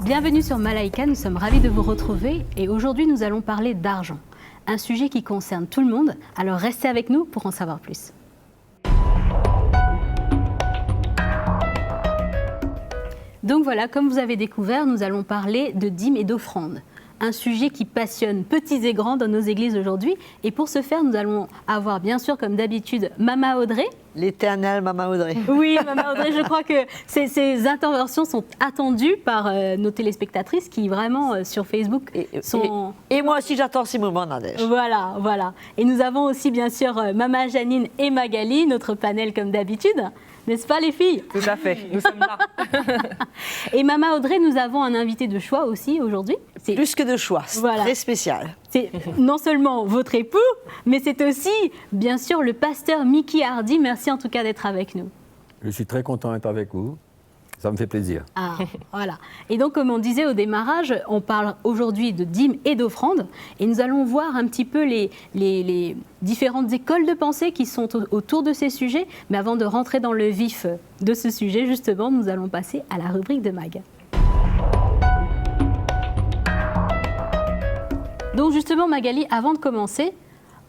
Bienvenue sur Malaika, nous sommes ravis de vous retrouver et aujourd'hui nous allons parler d'argent. Un sujet qui concerne tout le monde, alors restez avec nous pour en savoir plus. Donc voilà, comme vous avez découvert, nous allons parler de dîmes et d'offrandes. Un sujet qui passionne petits et grands dans nos églises aujourd'hui. Et pour ce faire, nous allons avoir bien sûr, comme d'habitude, Mama Audrey. L'éternelle Mama Audrey. Oui, Mama Audrey, je crois que ces interventions sont attendues par nos téléspectatrices qui vraiment sur Facebook sont... Et moi aussi j'attends ces moments, Nadège. Voilà. Et nous avons aussi bien sûr Mama Janine et Magali, notre panel comme d'habitude. N'est-ce pas les filles? Tout à fait, nous sommes là. Et Mama Audrey, nous avons un invité de choix aussi aujourd'hui. Plus que de choix, c'est très spécial. C'est non seulement votre époux, mais c'est aussi, bien sûr, le pasteur Mickey Hardy. Merci en tout cas d'être avec nous. Je suis très content d'être avec vous. Ça me fait plaisir. Ah, voilà. Et donc, comme on disait au démarrage, on parle aujourd'hui de dîmes et d'offrandes. Et nous allons voir un petit peu les différentes écoles de pensée qui sont autour de ces sujets. Mais avant de rentrer dans le vif de ce sujet, justement, nous allons passer à la rubrique de Mag. Donc, justement, Magali, avant de commencer,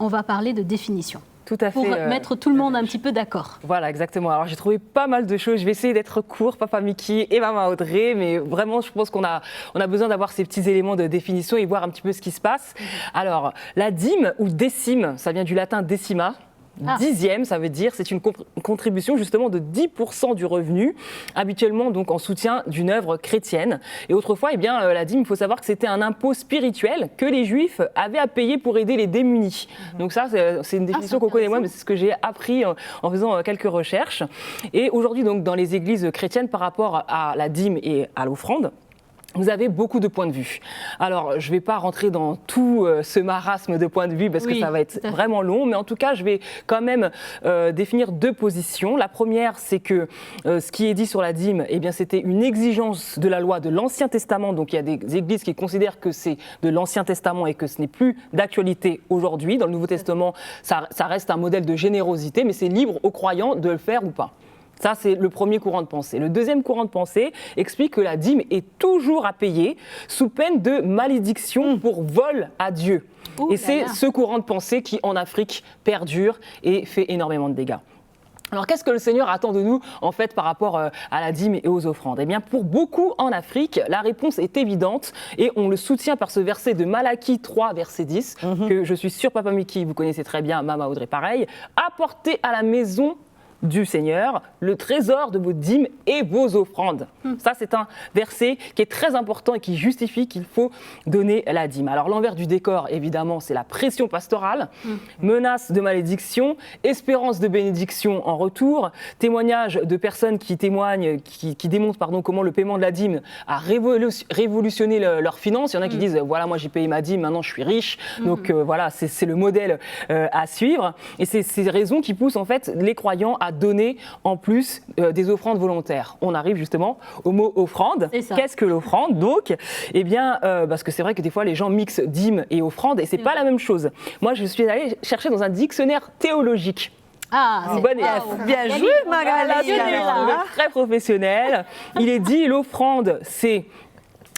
on va parler de définition. Tout à fait. Pour mettre tout le monde un petit peu d'accord. Voilà, exactement. Alors, j'ai trouvé pas mal de choses. Je vais essayer d'être court, Papa Mickey et Mama Audrey. Mais vraiment, je pense qu'on a besoin d'avoir ces petits éléments de définition et voir un petit peu ce qui se passe. Alors, la dîme ou décime, ça vient du latin decima. Dixième, ça veut dire, c'est une contribution justement de 10% du revenu, habituellement donc en soutien d'une œuvre chrétienne. Et autrefois, la dîme, il faut savoir que c'était un impôt spirituel que les Juifs avaient à payer pour aider les démunis. Donc ça, c'est une définition qu'on connaît moins, mais c'est ce que j'ai appris en faisant quelques recherches. Et aujourd'hui, donc, dans les églises chrétiennes, par rapport à la dîme et à l'offrande, vous avez beaucoup de points de vue. Alors, je ne vais pas rentrer dans tout ce marasme de points de vue parce que ça va être vraiment long, mais en tout cas, je vais quand même définir deux positions. La première, c'est que ce qui est dit sur la dîme, c'était une exigence de la loi de l'Ancien Testament. Donc, il y a des églises qui considèrent que c'est de l'Ancien Testament et que ce n'est plus d'actualité aujourd'hui. Dans le Nouveau Testament, ça reste un modèle de générosité, mais c'est libre aux croyants de le faire ou pas. Ça, c'est le premier courant de pensée. Le deuxième courant de pensée explique que la dîme est toujours à payer sous peine de malédiction pour vol à Dieu. Et c'est ce courant de pensée qui, en Afrique, perdure et fait énormément de dégâts. Alors, qu'est-ce que le Seigneur attend de nous, en fait, par rapport à la dîme et aux offrandes? Eh bien, pour beaucoup en Afrique, la réponse est évidente et on le soutient par ce verset de Malachie 3, verset 10, que je suis sûr, Papa Mickey, vous connaissez très bien, Mama Audrey, pareil. Apportez à la maison du Seigneur, le trésor de vos dîmes et vos offrandes. Ça, c'est un verset qui est très important et qui justifie qu'il faut donner la dîme. Alors, l'envers du décor, évidemment, c'est la pression pastorale, menace de malédiction, espérance de bénédiction en retour, témoignages de personnes qui témoignent, qui démontrent comment le paiement de la dîme a révolutionné leurs finances. Il y en a qui disent, voilà, moi j'ai payé ma dîme, maintenant je suis riche. Donc voilà, c'est le modèle à suivre. Et c'est ces raisons qui poussent en fait les croyants à donner en plus des offrandes volontaires. On arrive justement au mot offrande. Qu'est-ce que l'offrande donc? Parce que c'est vrai que des fois les gens mixent dîme et offrande et c'est pas la même chose. Moi, je suis allée chercher dans un dictionnaire théologique. C'est bon élève. Bien joué, Magali. Très professionnel. Il est dit l'offrande,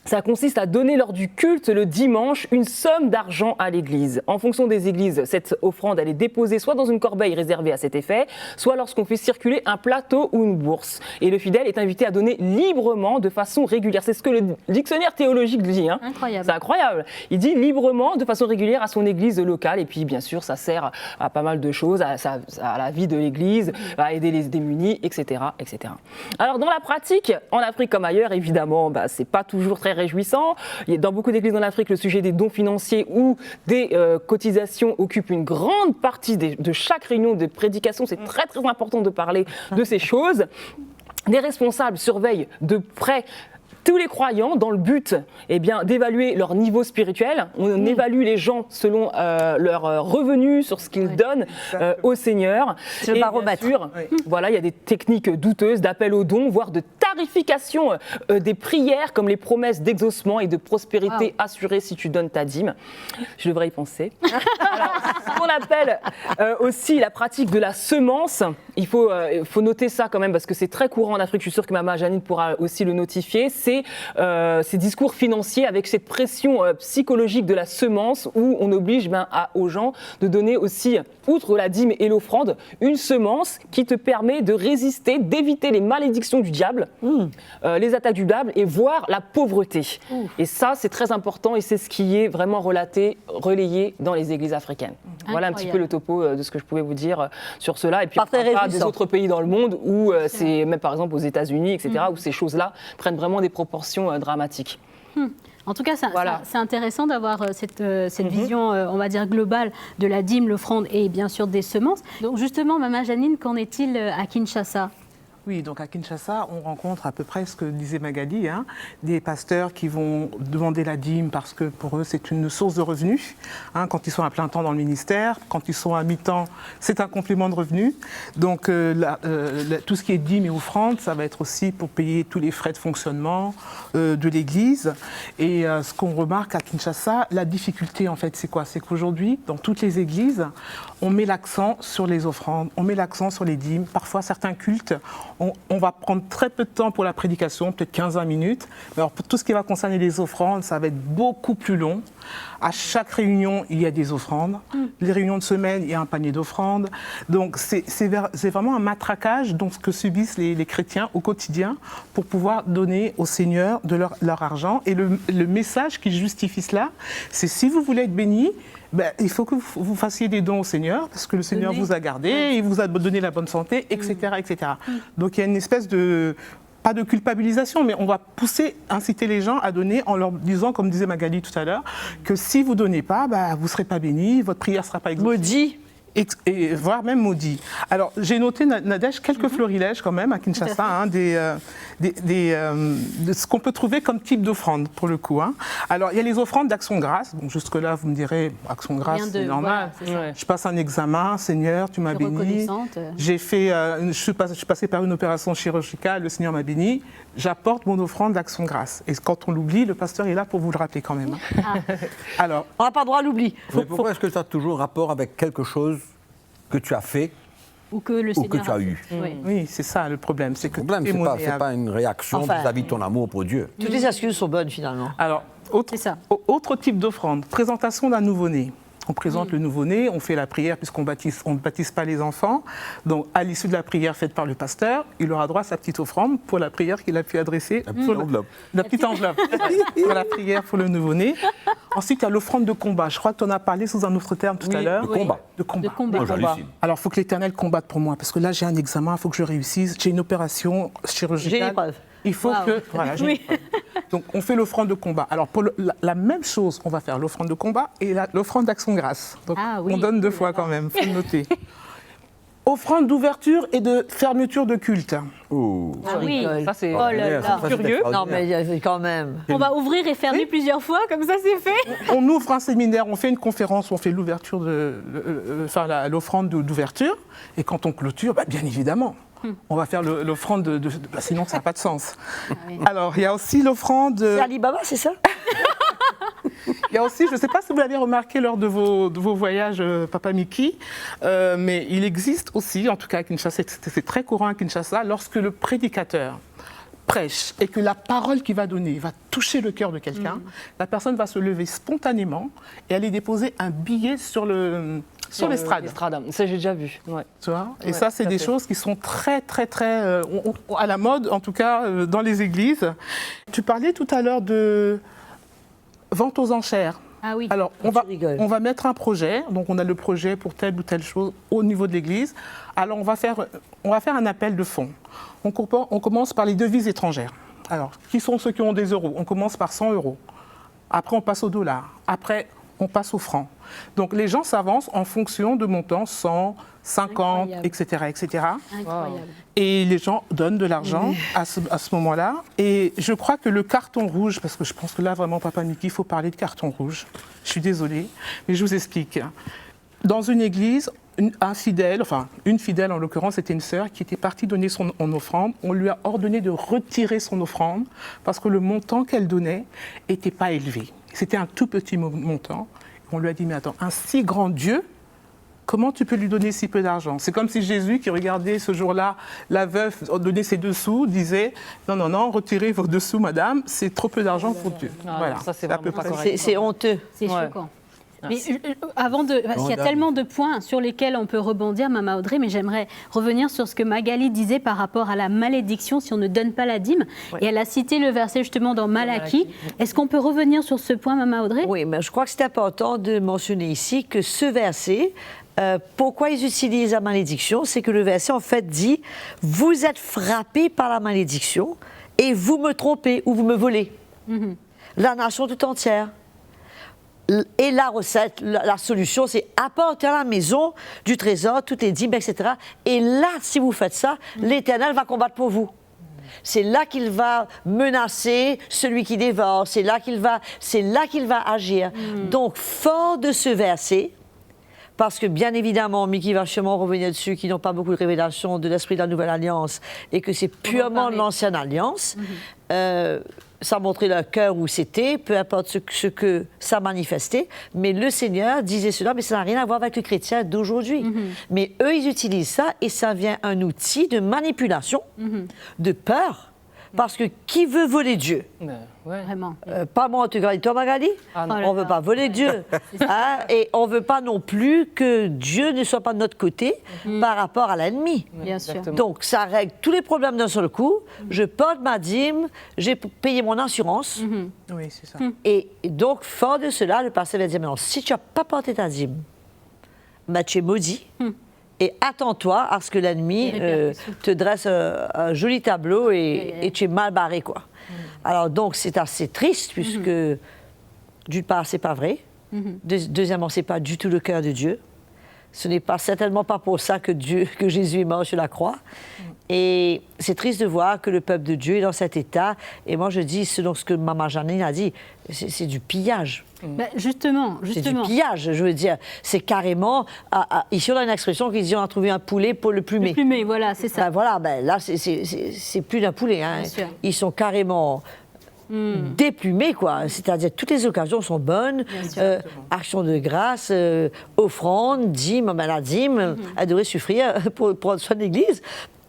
ça consiste à donner lors du culte le dimanche une somme d'argent à l'église. En fonction des églises, cette offrande, elle est déposée soit dans une corbeille réservée à cet effet, soit lorsqu'on fait circuler un plateau ou une bourse. Et le fidèle est invité à donner librement de façon régulière. C'est ce que le dictionnaire théologique dit. Incroyable. C'est incroyable. Il dit librement de façon régulière à son église locale. Et puis, bien sûr, ça sert à pas mal de choses, à la vie de l'église, à aider les démunis, etc., etc. Alors, dans la pratique, en Afrique comme ailleurs, évidemment, c'est pas toujours très réjouissant. Dans beaucoup d'églises en Afrique, le sujet des dons financiers ou des cotisations occupe une grande partie de chaque réunion de prédication. C'est très très important de parler de ces choses. Les responsables surveillent de près tous les croyants dans le but d'évaluer leur niveau spirituel. On évalue les gens selon leurs revenus, sur ce qu'ils donnent au Seigneur. C'est le baromètre. Bien sûr, voilà, il y a des techniques douteuses d'appel aux dons, voire de tarification des prières, comme les promesses d'exaucement et de prospérité assurée si tu donnes ta dîme. Je devrais y penser. Alors, ce qu'on appelle aussi la pratique de la semence, il faut noter ça quand même, parce que c'est très courant en Afrique, je suis sûre que Mama Janine pourra aussi le notifier, c'est c'est ces discours financiers avec cette pression psychologique de la semence où on oblige aux gens de donner aussi, outre la dîme et l'offrande, une semence qui te permet de résister, d'éviter les malédictions du diable, les attaques du diable et voire la pauvreté. Et ça, c'est très important et c'est ce qui est vraiment relayé dans les églises africaines. Voilà un petit peu le topo de ce que je pouvais vous dire sur cela. Et puis, on parle des autres pays dans le monde où c'est, même par exemple aux États-Unis, etc., où ces choses-là prennent vraiment des proportions dramatiques. En tout cas, c'est intéressant d'avoir cette vision, on va dire, globale de la dîme, l'offrande et bien sûr des semences. Donc justement, Maman Janine, qu'en est-il à Kinshasa ? Oui, donc à Kinshasa, on rencontre à peu près ce que disait Magali, des pasteurs qui vont demander la dîme parce que pour eux, c'est une source de revenus. Quand ils sont à plein temps dans le ministère, quand ils sont à mi-temps, c'est un complément de revenus. Donc tout ce qui est dîme et offrande, ça va être aussi pour payer tous les frais de fonctionnement de l'Église. Et ce qu'on remarque à Kinshasa, la difficulté en fait, c'est quoi ? C'est qu'aujourd'hui, dans toutes les églises, on met l'accent sur les offrandes, on met l'accent sur les dîmes. Parfois, certains cultes, on va prendre très peu de temps pour la prédication, peut-être 15-20 minutes. Mais alors, pour tout ce qui va concerner les offrandes, ça va être beaucoup plus long. À chaque réunion, il y a des offrandes. Les réunions de semaine, il y a un panier d'offrandes. Donc, c'est vraiment un matraquage donc, que subissent les chrétiens au quotidien pour pouvoir donner au Seigneur de leur argent. Et le message qui justifie cela, c'est si vous voulez être béni, il faut que vous fassiez des dons au Seigneur, parce que le Seigneur vous a gardé, il vous a donné la bonne santé, etc. etc. Donc il y a une espèce de, pas de culpabilisation, mais on va inciter les gens à donner en leur disant, comme disait Magali tout à l'heure, que si vous ne donnez pas, vous ne serez pas béni, votre prière ne sera pas exaucée. Maudit. Et voire même maudit. Alors, j'ai noté, Nadège, quelques florilèges quand même à Kinshasa, de ce qu'on peut trouver comme type d'offrande, pour le coup. Alors, il y a les offrandes d'Action Grâce. Donc, jusque-là, vous me direz, Action Grâce, c'est normal. Voilà, je passe un examen, Seigneur, tu m'as béni. Je suis passée par une opération chirurgicale, le Seigneur m'a béni. J'apporte mon offrande d'Action Grâce. Et quand on l'oublie, le pasteur est là pour vous le rappeler quand même. Alors, on n'a pas le droit à l'oubli. Mais pourquoi est-ce que ça a toujours rapport avec quelque chose que tu as fait ou que tu as eu. Oui, c'est ça le problème. C'est que le problème, ce n'est pas une réaction vis-à-vis de ton amour pour Dieu. Toutes les excuses sont bonnes finalement. Alors, autre type d'offrande, présentation d'un nouveau-né. On présente le nouveau-né, on fait la prière puisqu'on ne baptise pas les enfants. Donc, à l'issue de la prière faite par le pasteur, il aura droit à sa petite offrande pour la prière qu'il a pu adresser. La petite enveloppe. La petite enveloppe. Pour la prière pour le nouveau-né. Ensuite, il y a l'offrande de combat. Je crois que tu en as parlé sous un autre terme tout à l'heure. De combat. Alors, il faut que l'Éternel combatte pour moi parce que là, j'ai un examen, il faut que je réussisse. J'ai une opération chirurgicale. J'ai une épreuve. Il faut que... Voilà, donc, on fait l'offrande de combat. Alors, pour la même chose, on va faire l'offrande de combat et l'offrande d'Action Grâce. Donc, on donne 2 fois quand même, il faut le noter. Offrande d'ouverture et de fermeture de culte. Ah oui, ça c'est curieux. Non, mais quand même. On va ouvrir et fermer plusieurs fois, comme ça c'est fait. On ouvre un séminaire, on fait une conférence, on fait l'ouverture l'offrande d'ouverture. Et quand on clôture, bien évidemment, on va faire l'offrande sinon ça n'a pas de sens. Alors, il y a aussi l'offrande... C'est Alibaba, c'est ça? Il y a aussi, je ne sais pas si vous l'avez remarqué lors de vos voyages, Papa Miki, mais il existe aussi, en tout cas à Kinshasa, c'est très courant à Kinshasa, lorsque le prédicateur prêche et que la parole qu'il va donner va toucher le cœur de quelqu'un, la personne va se lever spontanément et aller déposer un billet sur l'estrade. Ça, j'ai déjà vu. Ouais. Tu vois, et ça, c'est des choses qui sont très, très, très à la mode, en tout cas dans les églises. Tu parlais tout à l'heure de vente aux enchères. Ah oui. Alors, on va mettre un projet. Donc, on a le projet pour telle ou telle chose au niveau de l'église. Alors, on va faire un appel de fonds. On commence par les devises étrangères. Alors, qui sont ceux qui ont des euros? On commence par 100 euros. Après, on passe au dollar. Après, on passe au franc. Donc, les gens s'avancent en fonction de montants 100, 50, etc., etc. Incroyable. Et les gens donnent de l'argent à ce moment-là. Et je crois que le carton rouge, parce que je pense que là, vraiment, Papa Miki, il faut parler de carton rouge. Je suis désolée, mais je vous explique. Dans une église, une fidèle en l'occurrence, c'était une sœur qui était partie donner son offrande. On lui a ordonné de retirer son offrande parce que le montant qu'elle donnait n'était pas élevé. C'était un tout petit montant. On lui a dit, mais attends, un si grand Dieu comment tu peux lui donner si peu d'argent? C'est comme si Jésus, qui regardait ce jour-là la veuve donner ses 2 sous, disait non, retirez vos 2 sous, madame, c'est trop peu d'argent pour Dieu. Ah, Voilà, ça, c'est à peu vraiment pas près. correct. C'est honteux. C'est Ouais. choquant. Mais parce qu'il y a Madame. tellement de points sur lesquels on peut rebondir, Mama Audrey, mais j'aimerais revenir sur ce que Magali disait par rapport à la malédiction si on ne donne pas la dîme. Et elle a cité le verset justement dans Malachie. Est-ce qu'on peut revenir sur ce point, Mama Audrey? Oui, mais je crois que c'est important de mentionner ici que ce verset, pourquoi ils utilisent la malédiction, c'est que le verset en fait dit « Vous êtes frappés par la malédiction et vous me trompez ou vous me volez. La nation tout entière. Et la recette, la solution, c'est apporter à la maison du trésor, toutes les dîmes, etc. Et là, si vous faites ça, l'Éternel va combattre pour vous. C'est là qu'il va menacer celui qui dévore, c'est là qu'il va agir. Donc, fort de ce verset, parce que bien évidemment, Mickey va sûrement revenir dessus, qui n'ont pas beaucoup de révélations de l'esprit de la Nouvelle Alliance, et que c'est purement de l'Ancienne Alliance, ça montrait leur cœur où c'était, peu importe ce que ça manifestait, mais le Seigneur disait cela, mais ça n'a rien à voir avec le chrétien d'aujourd'hui. Mais eux, ils utilisent ça, et ça vient un outil de manipulation, de peur, parce que qui veut voler Dieu? Ouais. Vraiment. Pas moi en tout cas, et toi Magali? Ah non. On ne veut pas voler Dieu. Hein? Et on ne veut pas non plus que Dieu ne soit pas de notre côté par rapport à l'ennemi. Bien sûr. Exactement. Donc ça règle tous les problèmes d'un seul coup. Je porte ma dîme, j'ai payé mon assurance. Oui, c'est ça. Et donc, fort de cela, le pasteur va dire, maintenant, si tu n'as pas porté ta dîme, ben, tu es maudit. Et attends-toi à ce que l'ennemi te dresse un joli tableau et tu es mal barré, quoi. Alors, donc, c'est assez triste, puisque, d'une part, c'est pas vrai. Deuxièmement, c'est pas du tout le cœur de Dieu. Ce n'est pas certainement pas pour ça que Jésus est mort sur la croix. Et c'est triste de voir que le peuple de Dieu est dans cet état. Et moi, je dis, selon ce que Maman Janine a dit, c'est du pillage. Bah, justement. C'est du pillage, je veux dire. C'est carrément... ici, on a une expression qui dit on a trouvé un poulet pour le plumer. Le plumer, voilà, c'est ça. Ben voilà, ben là, c'est plus d'un poulet. Hein. Bien sûr. Ils sont carrément déplumés, quoi. C'est-à-dire toutes les occasions sont bonnes. Action de grâce, offrande, dîme, ben, la dîme, elle devrait suffire pour prendre soin de l'Église.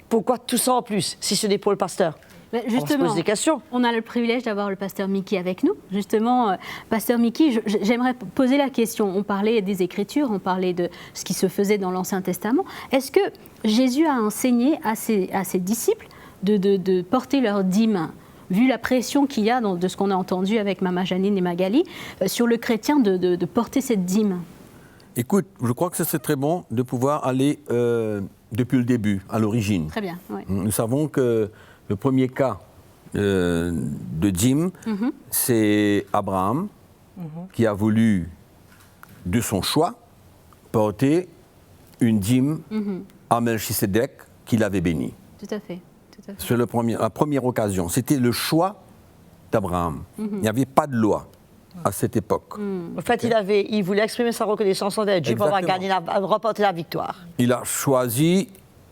Pourquoi tout ça en plus, si ce n'est pour le pasteur? Bah, On se justement, pose des questions. on a le privilège d'avoir le pasteur Mickey avec nous. Justement, pasteur Mickey, j'aimerais poser la question. On parlait des Écritures, on parlait de ce qui se faisait dans l'Ancien Testament. Est-ce que Jésus a enseigné à ses disciples de porter leur dîme, vu la pression qu'il y a de ce qu'on a entendu avec Mama Janine et Magali, sur le chrétien de porter cette dîme? Écoute, je crois que ce serait très bon de pouvoir aller depuis le début, à l'origine. Très bien, oui. Nous savons que le premier cas de dîme, c'est Abraham qui a voulu, de son choix, porter une dîme à Melchisédek qu'il avait béni. Tout à fait. C'est la première occasion. C'était le choix d'Abraham. Il n'y avait pas de loi à cette époque. En fait, il voulait exprimer sa reconnaissance envers Dieu pour avoir gagné, remporter la victoire. Il a choisi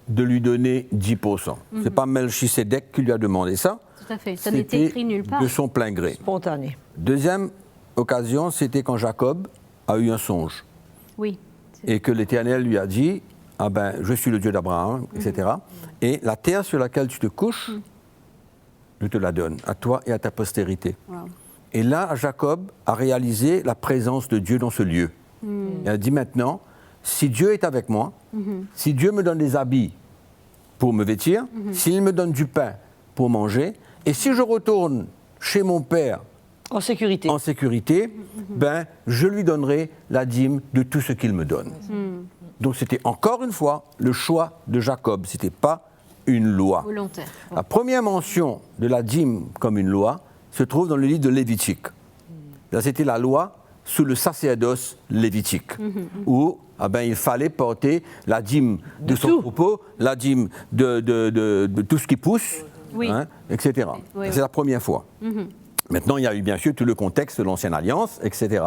de lui donner 10%. Ce n'est pas Melchisédek qui lui a demandé ça. Tout à fait. Ça n'était écrit nulle part. De son plein gré. Spontané. Deuxième occasion, c'était quand Jacob a eu un songe. Oui. Et que l'Éternel lui a dit, ah ben, je suis le Dieu d'Abraham, etc. Et la terre sur laquelle tu te couches, je te la donne, à toi et à ta postérité. Wow. Et là, Jacob a réalisé la présence de Dieu dans ce lieu. Il a dit maintenant, si Dieu est avec moi, si Dieu me donne des habits pour me vêtir, s'il me donne du pain pour manger, et si je retourne chez mon père En sécurité. Ben, je lui donnerai la dîme de tout ce qu'il me donne. Donc c'était encore une fois le choix de Jacob, ce n'était pas une loi. Volontaire. La première mention de la dîme comme une loi se trouve dans le livre de Lévitique. Là, c'était la loi sous le sacerdoce lévitique, où il fallait porter la dîme de son troupeau, la dîme de tout ce qui pousse, etc. Oui. C'est la première fois. Maintenant, il y a eu bien sûr tout le contexte de l'Ancienne Alliance, etc.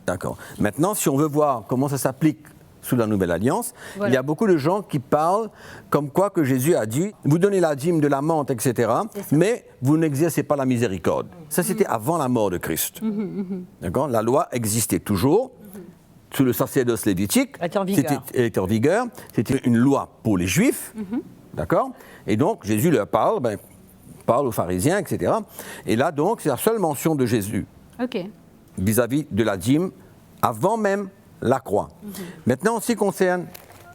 D'accord. Maintenant, si on veut voir comment ça s'applique sous la Nouvelle Alliance, il y a beaucoup de gens qui parlent comme quoi que Jésus a dit « Vous donnez la dîme de la menthe, etc., mais vous n'exercez pas la miséricorde. » Ça, c'était avant la mort de Christ. D'accord. La loi existait toujours, sous le sacerdoce lévitique, était en vigueur. était en vigueur. C'était une loi pour les Juifs, d'accord? Et donc, Jésus leur parle, parle aux pharisiens, etc. Et là, donc, c'est la seule mention de Jésus Ok. vis-à-vis de la dîme avant même la croix. Maintenant, en ce qui concerne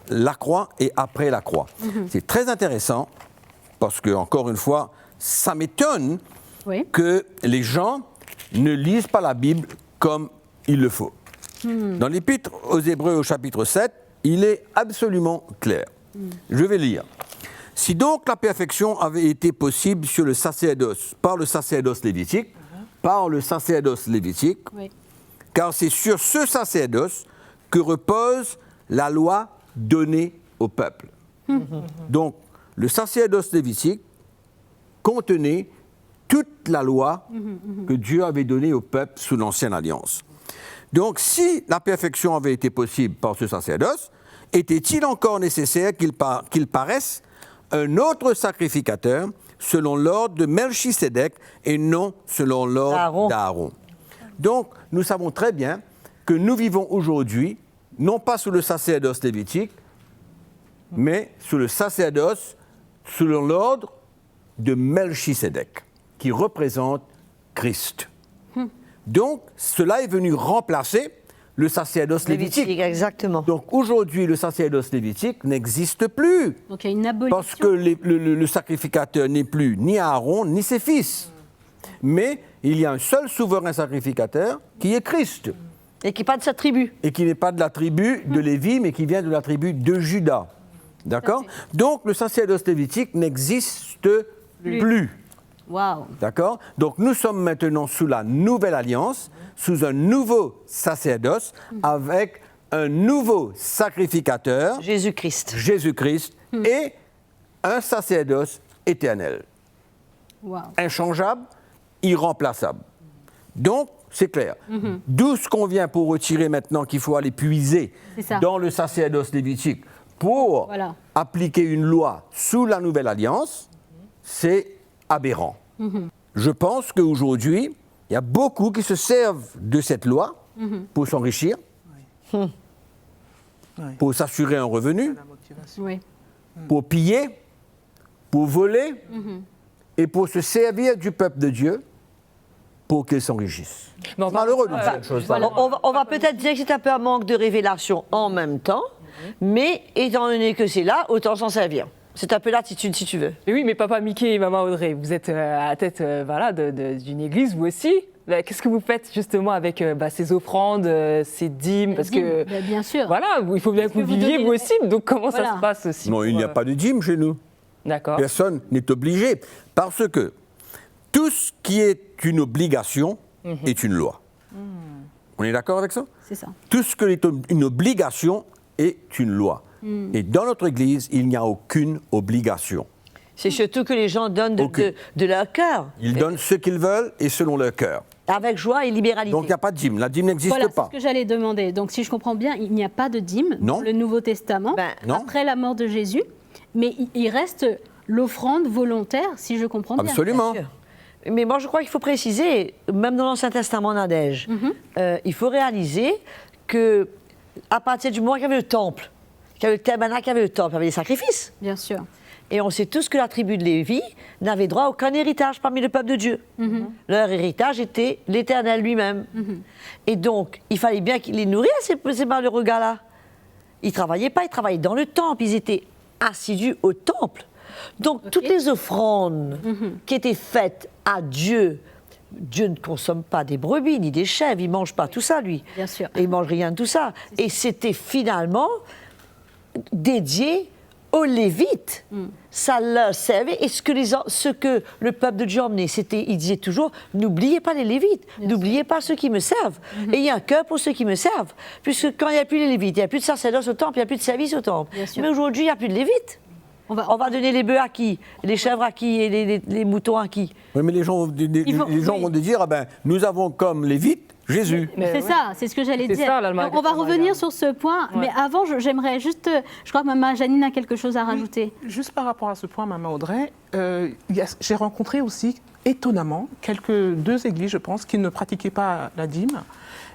la croix et après la croix, c'est très intéressant parce que, encore une fois, ça m'étonne Oui. que les gens ne lisent pas la Bible comme il le faut. Dans l'Épître aux Hébreux au chapitre 7, il est absolument clair. Je vais lire. Si donc la perfection avait été possible sur le sacerdoce, par le sacerdoce lévitique, Oui. car c'est sur ce sacerdoce que repose la loi donnée au peuple. Donc, le sacerdoce lévitique contenait toute la loi que Dieu avait donnée au peuple sous l'Ancienne Alliance. Donc, si la perfection avait été possible par ce sacerdoce, était-il encore nécessaire qu'il paraisse un autre sacrificateur selon l'ordre de Melchisédek et non selon l'ordre d'Aaron? Donc, nous savons très bien que nous vivons aujourd'hui, non pas sous le sacerdoce lévitique, mais sous le sacerdoce selon l'ordre de Melchisédek, qui représente Christ. Donc, cela est venu remplacer le sacerdoce lévitique. Exactement. Donc, aujourd'hui, le sacerdoce lévitique n'existe plus. Donc il y a une abolition. Parce que le sacrificateur n'est plus ni Aaron, ni ses fils. Mais il y a un seul souverain sacrificateur qui est Christ. Et qui n'est pas de sa tribu. Et qui n'est pas de la tribu de Lévi, mais qui vient de la tribu de Juda. D'accord? Donc, le sacerdoce lévitique n'existe plus. Waouh. D'accord? Donc, nous sommes maintenant sous la nouvelle alliance, sous un nouveau sacerdoce, avec un nouveau sacrificateur, Jésus-Christ. Jésus-Christ, et un sacerdoce éternel. Waouh. Inchangeable, irremplaçable. Donc, c'est clair. D'où ce qu'on vient pour retirer maintenant qu'il faut aller puiser C'est ça. dans le sacerdoce lévitique pour Voilà. appliquer une loi sous la nouvelle alliance, c'est aberrant. Je pense qu'aujourd'hui, il y a beaucoup qui se servent de cette loi pour s'enrichir, pour s'assurer un revenu, La motivation. Oui. pour piller, pour voler et pour se servir du peuple de Dieu pour qu'il s'enrichisse. Mais C'est malheureux de dire cette chose. On va peut-être dire que c'est un peu un manque de révélation en même temps, mais étant donné que c'est là, autant s'en servir. C'est un peu l'attitude, si tu veux. Mais oui, mais papa Mickey et maman Audrey, vous êtes à la tête d'une église, vous aussi. Qu'est-ce que vous faites justement avec ces offrandes, ces dîmes? Parce que bien sûr. voilà, il faut bien que vous viviez vous aussi. Donc comment ça Voilà. se passe aussi? Non, il n'y a pas de dîme chez nous. D'accord. Personne n'est obligé. Parce que tout ce qui est une obligation est une loi. On est d'accord avec ça? C'est ça. Tout ce qui est une obligation est une loi. Et dans notre Église, il n'y a aucune obligation. C'est surtout que les gens donnent de leur cœur, Ils donnent ce qu'ils veulent et selon leur cœur. avec joie et libéralité. Donc il n'y a pas de dîme. La dîme n'existe Voilà, c'est pas. ce que j'allais demander. Donc, si je comprends bien, il n'y a pas de dîme Non. dans le Nouveau Testament, Ben, non. après la mort de Jésus, mais il reste l'offrande volontaire, si je comprends bien. Absolument. Bien sûr. Mais moi, je crois qu'il faut préciser, même dans l'Ancien Testament, Nadège, il faut réaliser que à partir du moment qu'il y avait le temple, qu'il y avait le tabernacle, qu'il y avait le temple, il y avait les sacrifices. Bien sûr. Et on sait tous que la tribu de Lévi n'avait droit à aucun héritage parmi le peuple de Dieu. Leur héritage était l'Éternel lui-même. Et donc, il fallait bien qu'ils les nourrissent, ces malheureux gars-là. Ils ne travaillaient pas, ils travaillaient dans le temple, ils étaient assidus au temple. Donc, toutes les offrandes qui étaient faites à Dieu, Dieu ne consomme pas des brebis ni des chèvres, il ne mange pas tout ça, lui. Bien sûr. Et il ne mange rien de tout ça. Et c'était finalement dédié aux Lévites. Ça leur servait. Et ce que le peuple de Dieu emmenait, c'était, il disait toujours, n'oubliez pas les Lévites, n'oubliez pas ceux qui me servent. Et il y a un cœur pour ceux qui me servent. Puisque quand il n'y a plus les Lévites, il n'y a plus de sacerdoce au temple, il n'y a plus de service au temple. Bien sûr. Mais aujourd'hui, il n'y a plus de Lévites. On va donner les bœufs à qui? Les chèvres à qui? Et les moutons à qui? Oui, mais les gens, vont dire, ah ben, nous avons comme Lévite Jésus. C'est ça, c'est ce que j'allais C'est dire. ça, Donc, on va revenir sur ce point, mais avant, j'aimerais juste, je crois que maman Janine a quelque chose à rajouter. Juste par rapport à ce point, maman Audrey, j'ai rencontré aussi, étonnamment, deux églises, je pense, qui ne pratiquaient pas la dîme.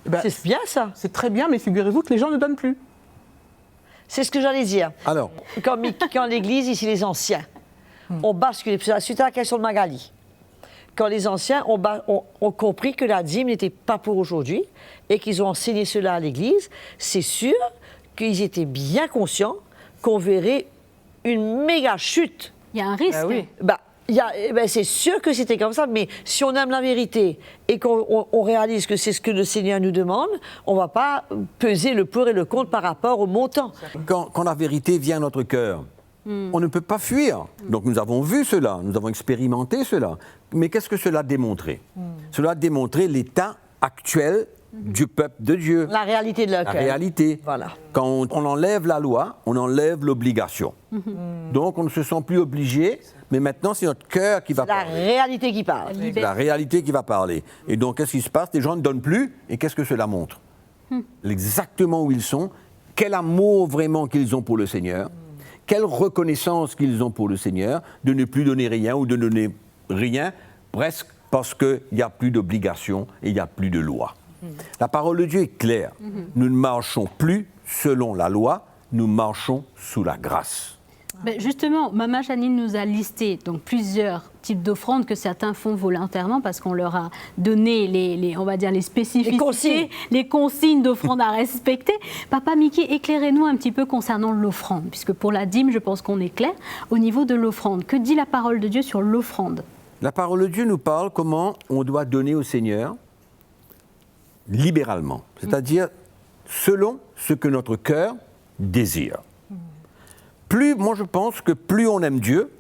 Eh ben, C'est bien ça. c'est très bien, mais figurez-vous que les gens ne donnent plus. C'est ce que j'allais dire. Alors, Quand l'Église, ici les anciens, ont basculé, suite à la question de Magali, quand les anciens ont compris que la dîme n'était pas pour aujourd'hui et qu'ils ont enseigné cela à l'Église, c'est sûr qu'ils étaient bien conscients qu'on verrait une méga chute. Il y a un risque. Ah oui. C'est sûr que c'était comme ça, mais si on aime la vérité et qu'on réalise que c'est ce que le Seigneur nous demande, on ne va pas peser le pour et le contre par rapport au montant. quand la vérité vient à notre cœur, on ne peut pas fuir. Donc nous avons vu cela, nous avons expérimenté cela. Mais qu'est-ce que cela a démontré? Cela a démontré l'état actuel du peuple de Dieu. La réalité de leur La cœur. réalité. Voilà. Quand on enlève la loi, on enlève l'obligation. Donc on ne se sent plus obligé, mais maintenant c'est notre cœur qui va La parler. réalité qui parle. C'est la réalité qui va parler. Et donc qu'est-ce qui se passe? Les gens ne donnent plus, et qu'est-ce que cela montre? Exactement où ils sont, quel amour vraiment qu'ils ont pour le Seigneur, quelle reconnaissance qu'ils ont pour le Seigneur, de ne plus donner rien ou de donner rien, presque parce qu'il n'y a plus d'obligation et il n'y a plus de loi. La parole de Dieu est claire. Nous ne marchons plus selon la loi, nous marchons sous la grâce. Ben justement, Maman Janine nous a listé donc plusieurs types d'offrandes que certains font volontairement parce qu'on leur a donné on va dire les spécificités, les consignes d'offrandes à respecter. Papa Mickey, éclairez-nous un petit peu concernant l'offrande, puisque pour la dîme, je pense qu'on est clair. Au niveau de l'offrande, que dit la parole de Dieu sur l'offrande? La parole de Dieu nous parle comment on doit donner au Seigneur libéralement, c'est-à-dire selon ce que notre cœur désire. Moi je pense que plus on aime Dieu,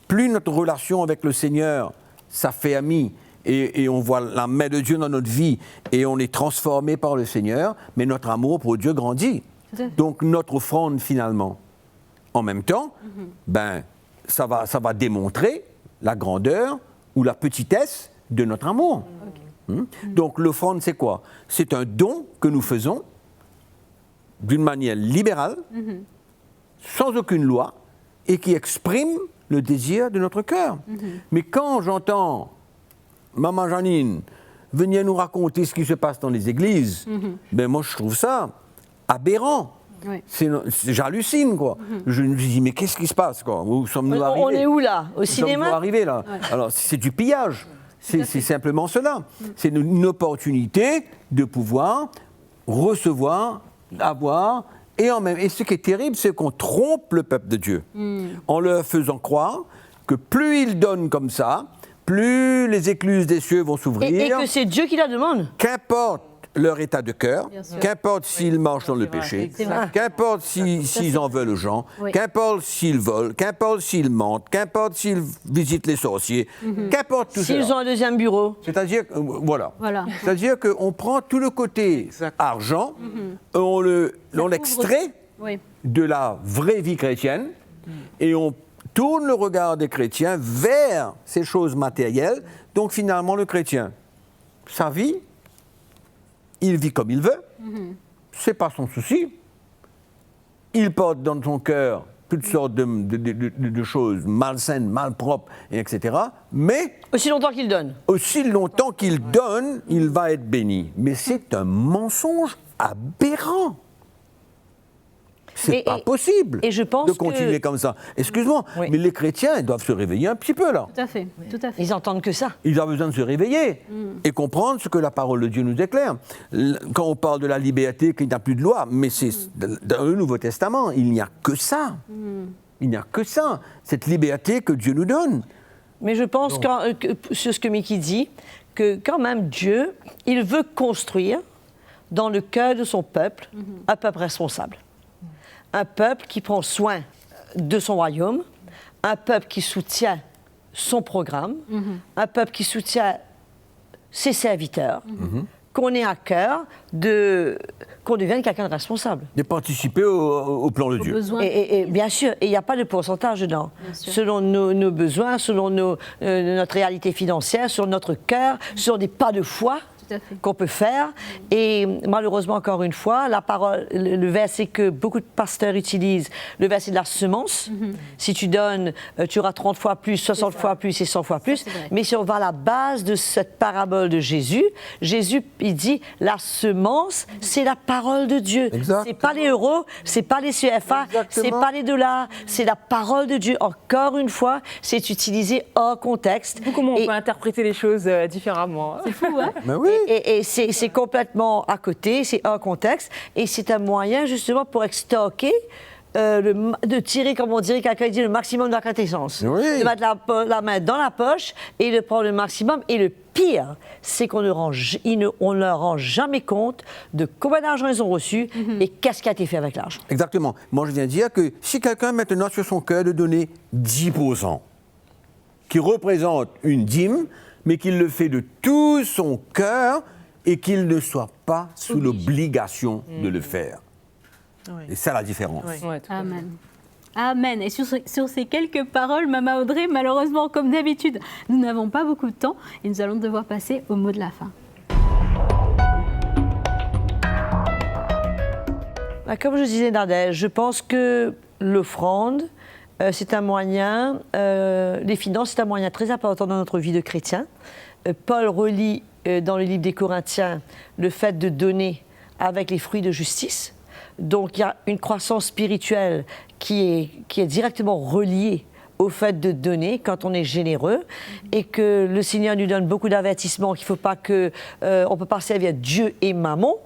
plus notre relation avec le Seigneur, ça fait ami, et on voit la main de Dieu dans notre vie, et on est transformé par le Seigneur, mais notre amour pour Dieu grandit. Donc notre offrande finalement, en même temps, ça va démontrer la grandeur ou la petitesse de notre amour. Donc l'offrande, c'est quoi? C'est un don que nous faisons d'une manière libérale, sans aucune loi, et qui exprime le désir de notre cœur. Mais quand j'entends Maman Janine venir nous raconter ce qui se passe dans les églises, moi je trouve ça aberrant. Oui. J'hallucine, quoi. Je me dis, mais qu'est-ce qui se passe, quoi? Où sommes-nous arrivés? On est où là? Au cinéma? Sommes-nous arrivés là? Alors, c'est du pillage. C'est simplement cela. C'est une opportunité de pouvoir recevoir, avoir, et ce qui est terrible, c'est qu'on trompe le peuple de Dieu en leur faisant croire que plus ils donnent comme ça, plus les écluses des cieux vont s'ouvrir. Et que c'est Dieu qui la demande. Qu'importe leur état de cœur, qu'importe s'ils marchent dans le péché, qu'importe s'ils en veulent aux gens, qu'importe s'ils volent, qu'importe s'ils mentent, qu'importe s'ils visitent les sorciers, qu'importe tout ça. S'ils ont un deuxième bureau. C'est-à-dire, voilà. C'est-à-dire qu'on prend tout le côté argent, on l'extrait de la vraie vie chrétienne et on tourne le regard des chrétiens vers ces choses matérielles. Donc finalement, le chrétien, sa vie, il vit comme il veut, c'est pas son souci. Il porte dans son cœur toutes sortes de choses malsaines, malpropres, etc. Mais aussi longtemps qu'il donne. Aussi longtemps qu'il donne, il va être béni. Mais c'est un mensonge aberrant. C'est pas possible et je pense de continuer comme ça. Excuse-moi, mais les chrétiens, ils doivent se réveiller un petit peu là. Tout à fait, tout à fait. Ils entendent que ça. Ils ont besoin de se réveiller et comprendre ce que la parole de Dieu nous éclaire. Quand on parle de la liberté, qu'il n'y a plus de loi, mais c'est dans le Nouveau Testament, il n'y a que ça. Il n'y a que ça, cette liberté que Dieu nous donne. Mais je pense, sur ce que Mickey dit, que quand même Dieu, il veut construire dans le cœur de son peuple un peuple responsable. Un peuple qui prend soin de son royaume, un peuple qui soutient son programme, un peuple qui soutient ses serviteurs, qu'on ait à cœur qu'on devienne quelqu'un de responsable. De participer au plan de Dieu. Et bien sûr, il n'y a pas de pourcentage dedans. Selon nos besoins, selon notre réalité financière, sur notre cœur, sur des pas de foi qu'on peut faire. Et malheureusement, encore une fois, la parole, le verset que beaucoup de pasteurs utilisent, le verset de la semence, si tu donnes, tu auras 30 fois plus, 60 fois plus et 100 fois plus. Mais si on va à la base de cette parabole de Jésus, il Puis il dit, la semence, c'est la parole de Dieu. Exactement. C'est pas les euros, c'est pas les CFA, c'est pas les dollars, c'est la parole de Dieu. Encore une fois, c'est utilisé hors contexte. Comment on Et- peut interpréter les choses différemment. C'est fou, hein? Mais oui. Et c'est complètement à côté, c'est hors contexte, et c'est un moyen justement pour stocker, de tirer, comme on dirait, quelqu'un dit, le maximum de la quintessence. Oui. De mettre la main dans la poche et de prendre le maximum. Et le pire, c'est qu'on ne leur rend jamais compte de combien d'argent ils ont reçu et qu'est-ce qui a été fait avec l'argent. Exactement. Moi, je viens de dire que si quelqu'un maintenant sur son cœur de donner 10%, qui représente une dîme, mais qu'il le fait de tout son cœur et qu'il ne soit pas sous l'obligation de le faire. Oui. Et ça, la différence. Oui. Ouais, tout à fait. Amen. Amen. Et sur ces quelques paroles, Maman Audrey, malheureusement, comme d'habitude, nous n'avons pas beaucoup de temps et nous allons devoir passer au mot de la fin. Comme je disais, Nadège, je pense que l'offrande, c'est un moyen, les finances, c'est un moyen très important dans notre vie de chrétien. Paul relie dans le livre des Corinthiens le fait de donner avec les fruits de justice. Donc il y a une croissance spirituelle qui est directement reliée au fait de donner quand on est généreux et que le Seigneur nous donne beaucoup d'avertissements qu'il ne faut pas que on peut pas servir Dieu et Mammon.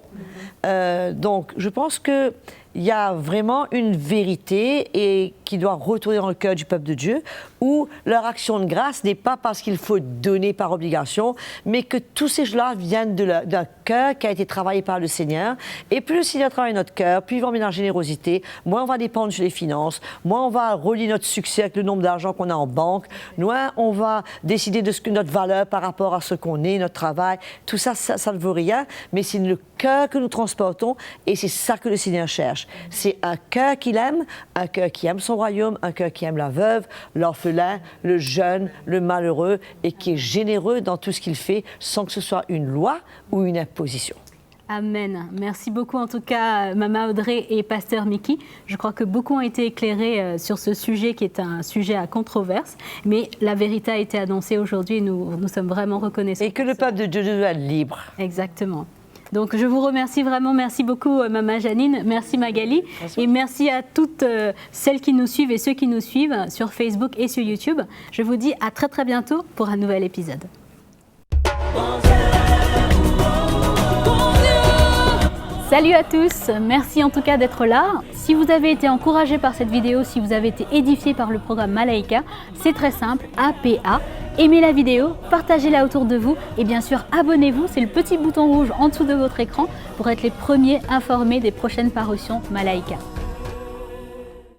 Donc je pense que il y a vraiment une vérité et qui doit retourner dans le cœur du peuple de Dieu, où leur action de grâce n'est pas parce qu'il faut donner par obligation, mais que tous ces gens-là viennent d'un cœur qui a été travaillé par le Seigneur. Et plus le Seigneur travaille notre cœur, plus il va mettre la générosité, moins on va dépendre sur les finances, moins on va relier notre succès avec le nombre d'argent qu'on a en banque, moins on va décider de ce que notre valeur par rapport à ce qu'on est, notre travail. Tout ça, ça ne vaut rien, mais c'est le cœur que nous transportons et c'est ça que le Seigneur cherche. C'est un cœur qu'il aime, un cœur qui aime son royaume, un cœur qui aime la veuve, l'orphelin, le jeune, le malheureux et qui est généreux dans tout ce qu'il fait sans que ce soit une loi ou une imposition. Amen. Merci beaucoup en tout cas, Maman Audrey et Pasteur Mickey. Je crois que beaucoup ont été éclairés sur ce sujet qui est un sujet à controverse, mais la vérité a été annoncée aujourd'hui et nous sommes vraiment reconnaissants. Et que le peuple de Dieu doit être libre. Exactement. Donc je vous remercie vraiment, merci beaucoup Maman Janine, merci Magali et merci à toutes celles qui nous suivent et ceux qui nous suivent sur Facebook et sur YouTube. Je vous dis à très très bientôt pour un nouvel épisode. Salut à tous, merci en tout cas d'être là. Si vous avez été encouragé par cette vidéo, si vous avez été édifié par le programme Malaika, c'est très simple, APA. Aimez la vidéo, partagez-la autour de vous et bien sûr abonnez-vous, c'est le petit bouton rouge en dessous de votre écran pour être les premiers informés des prochaines parutions Malaika.